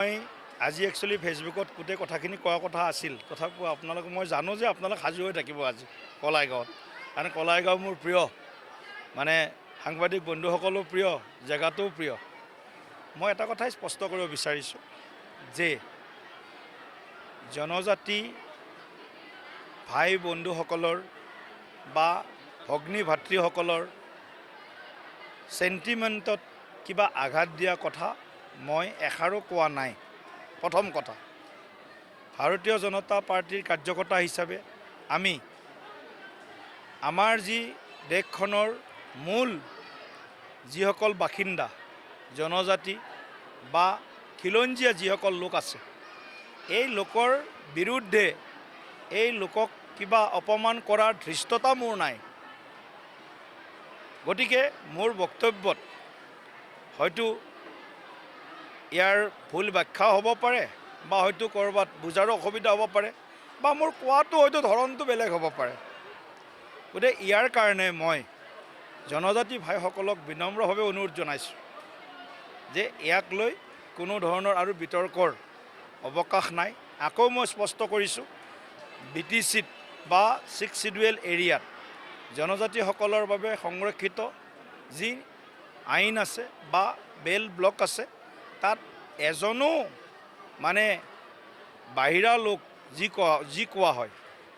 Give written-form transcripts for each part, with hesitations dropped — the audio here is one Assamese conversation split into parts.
মই আজি একচুৱেলি ফেচবুকত গোটেই কথাখিনি কোৱা কথা আছিল। তথাপিও আপোনালোক মই জানো যে আপোনালোক সাজু হৈ থাকিব আজি কলাইগাঁৱত, কাৰণ কলাইগাঁও মোৰ প্ৰিয়, মানে সাংবাদিক বন্ধুসকলো প্ৰিয়, জেগাটোও প্ৰিয়। মই এটা কথাই স্পষ্ট কৰিব বিচাৰিছোঁ যে জনজাতি ভাই বন্ধুসকলৰ বা ভগ্নী ভাতৃসকলৰ চেণ্টিমেণ্টত কিবা আঘাত দিয়া কথা মই এষাৰো কোৱা নাই। প্ৰথম কথা, ভাৰতীয় জনতা পাৰ্টিৰ কাৰ্যকৰ্তা হিচাপে আমি আমাৰ যি দেশখনৰ মূল যিসকল বাসিন্দা জনজাতি বা খিলঞ্জীয়া যিসকল লোক আছে, এই লোকৰ বিৰুদ্ধে এই লোকক কিবা অপমান কৰাৰ ধৃষ্টতা মোৰ নাই। গতিকে মোৰ বক্তব্যত হয়তো ইয়াৰ ভুল ব্যাখ্যা হ'ব পাৰে বা হয়তো ক'ৰবাত বুজাৰো অসুবিধা হ'ব পাৰে বা মোৰ কোৱাটো হয়তো ধৰণটো বেলেগ হ'ব পাৰে। গতিকে ইয়াৰ কাৰণে মই জনজাতি ভাইসকলক বিনম্ৰভাৱে অনুৰোধ জনাইছোঁ যে ইয়াক লৈ কোনো ধৰণৰ আৰু বিতৰ্কৰ অৱকাশ নাই। আকৌ মই স্পষ্ট কৰিছোঁ, BTCত বা 6 শিডিউল এৰিয়াত জনজাতিসকলৰ বাবে সংৰক্ষিত যি আইন আছে বা বেল ব্লক আছে, তাত এজনো মানে বাহিৰা লোক যি কোৱা হয়,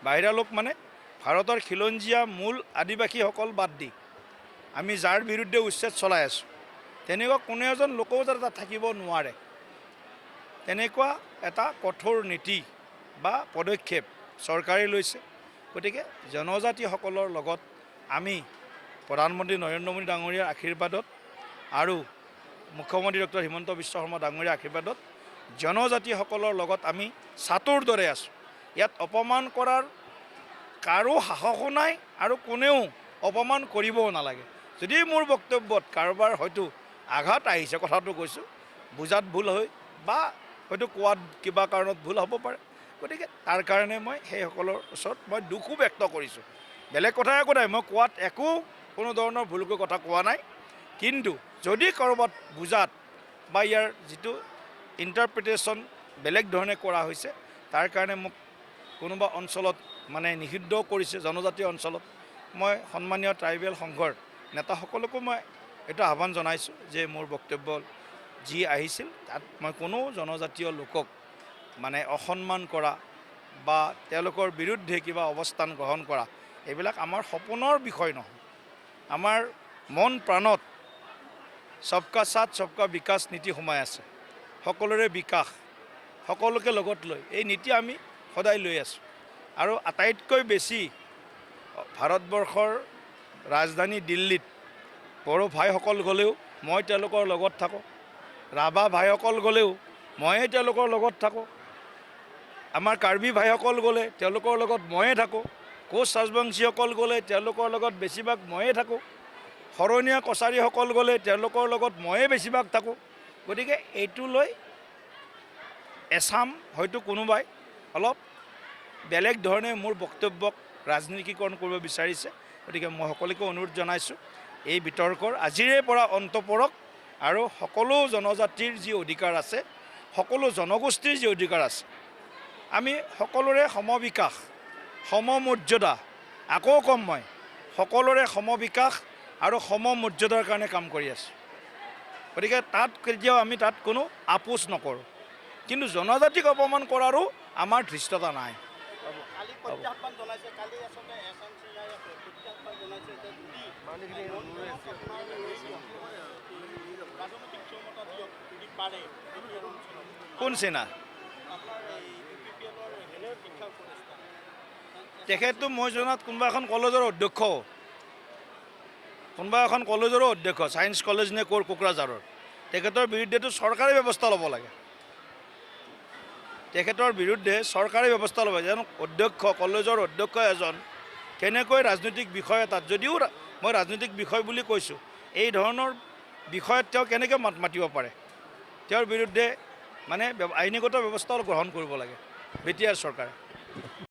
বাহিৰা লোক মানে ভাৰতৰ খিলঞ্জীয়া মূল আদিবাসীসকল বাদ দি আমি যাৰ বিৰুদ্ধে উচ্ছেদ চলাই আছোঁ, তেনেকুৱা কোনো এজন লোকও যাতে তাত থাকিব নোৱাৰে, তেনেকুৱা এটা কঠোৰ নীতি বা পদক্ষেপ চৰকাৰে লৈছে। গতিকে জনজাতিসকলৰ লগত আমি প্ৰধানমন্ত্ৰী নৰেন্দ্ৰ মোদী ডাঙৰীয়াৰ আশীৰ্বাদত আৰু মুখ্যমন্ত্ৰী ডক্টৰ হিমন্ত বিশ্ব শৰ্মা ডাঙৰীয়াৰ আশীৰ্বাদত জনজাতিসকলৰ লগত আমি ছাতুৰ দৰে আছোঁ। ইয়াত অপমান কৰাৰ কাৰো সাহসো নাই আৰু কোনেও অপমান কৰিবও নালাগে। যদি মোৰ বক্তব্যত কাৰোবাৰ হয়তো আঘাত আহিছে, কথাটো কৈছোঁ, বুজাত ভুল হৈ বা হয়তো কোৱাত কিবা কাৰণত ভুল হ'ব পাৰে, গতিকে তাৰ কাৰণে মই সেইসকলৰ ওচৰত মই দুখো ব্যক্ত কৰিছোঁ। বেলেগ কথা একো নাই, মই কোৱাত একো কোনো ধৰণৰ ভুলকৈ কথা কোৱা নাই। কিন্তু যদি ক'ৰবাত বুজাত বা ইয়াৰ যিটো ইণ্টাৰপ্ৰিটেশ্যন বেলেগ ধৰণে কৰা হৈছে, তাৰ কাৰণে মোক কোনোবা অঞ্চলত মানে নিষিদ্ধ কৰিছে, জনজাতীয় অঞ্চলত, মই সন্মানীয় ট্ৰাইবেল সংঘৰ নেতাসকলকো মই এটা আহ্বান জনাইছোঁ যে মোৰ বক্তব্য যি আহিছিল তাত মই কোনো জনজাতীয় লোকক মানে অসন্মান কৰা বা তেওঁলোকৰ বিৰুদ্ধে কিবা অৱস্থান গ্ৰহণ কৰা, এইবিলাক আমাৰ সপোনৰ বিষয় নহয়। আমাৰ মন প্ৰাণত সবকা সাথ সবকা বিকাশ নীতি সোমাই আছে। সকলোৰে বিকাশ, সকলোকে লগত লৈ এই নীতি আমি সদায় লৈ আছোঁ। আৰু আটাইতকৈ বেছি ভাৰতবৰ্ষৰ ৰাজধানী দিল্লীত বড়ো ভাইসকল গ'লেও মই তেওঁলোকৰ লগত থাকোঁ, ৰাভা ভাইসকল গ'লেও ময়ে তেওঁলোকৰ লগত থাকোঁ, আমাৰ কাৰ্বি ভাইসকল গ'লে তেওঁলোকৰ লগত ময়ে থাকোঁ, কোচ ৰাজবংশীসকল গ'লে তেওঁলোকৰ লগত বেছিভাগ ময়ে থাকোঁ, শৰণীয়া কছাৰীসকল গ'লে তেওঁলোকৰ লগত ময়ে বেছিভাগ থাকোঁ। গতিকে এইটো লৈ এছাম হয়তো কোনোবাই অলপ বেলেগ ধৰণে মোৰ বক্তব্যক ৰাজনীতিকৰণ কৰিব বিচাৰিছে। গতিকে মই সকলোকে অনুৰোধ জনাইছোঁ, এই বিতৰ্কৰ আজিৰে পৰা অন্ত পৰক আৰু সকলো জনজাতিৰ যি অধিকাৰ আছে, সকলো জনগোষ্ঠীৰ যি অধিকাৰ আছে, আমি সকলোৰে সমবিকাশ সমমৰ্যাদা, আকৌ ক'ম মই, সকলোৰে সমবিকাশ আৰু সমমৰ্যাদাৰ কাৰণে কাম কৰি আছোঁ। গতিকে তাত কেতিয়াও আমি তাত কোনো আপোচ নকৰোঁ, কিন্তু জনজাতিক অপমান কৰাৰো আমাৰ ধৃষ্টতা নাই। কোন সেনা? তেখেতটো মই জনাত কোনোবা এখন কলেজৰ অধ্যক্ষ, কোনোবা এখন কলেজৰো অধ্যক্ষ, ছায়েন্স কলেজ নে ক'ৰ কোকৰাঝাৰৰ। তেখেতৰ বিৰুদ্ধেতো চৰকাৰে ব্যৱস্থা ল'ব লাগে, তেখেতৰ বিৰুদ্ধে চৰকাৰে ব্যৱস্থা ল'ব লাগে। যেন অধ্যক্ষ, কলেজৰ অধ্যক্ষ এজন কেনেকৈ ৰাজনৈতিক বিষয় এটাত, যদিও মই ৰাজনৈতিক বিষয় বুলি কৈছোঁ, এই ধৰণৰ বিষয়ত তেওঁ কেনেকৈ মাত মাতিব পাৰে? তেওঁৰ বিৰুদ্ধে মানে আইনীগত ব্যৱস্থা গ্ৰহণ কৰিব লাগে BTR চৰকাৰে।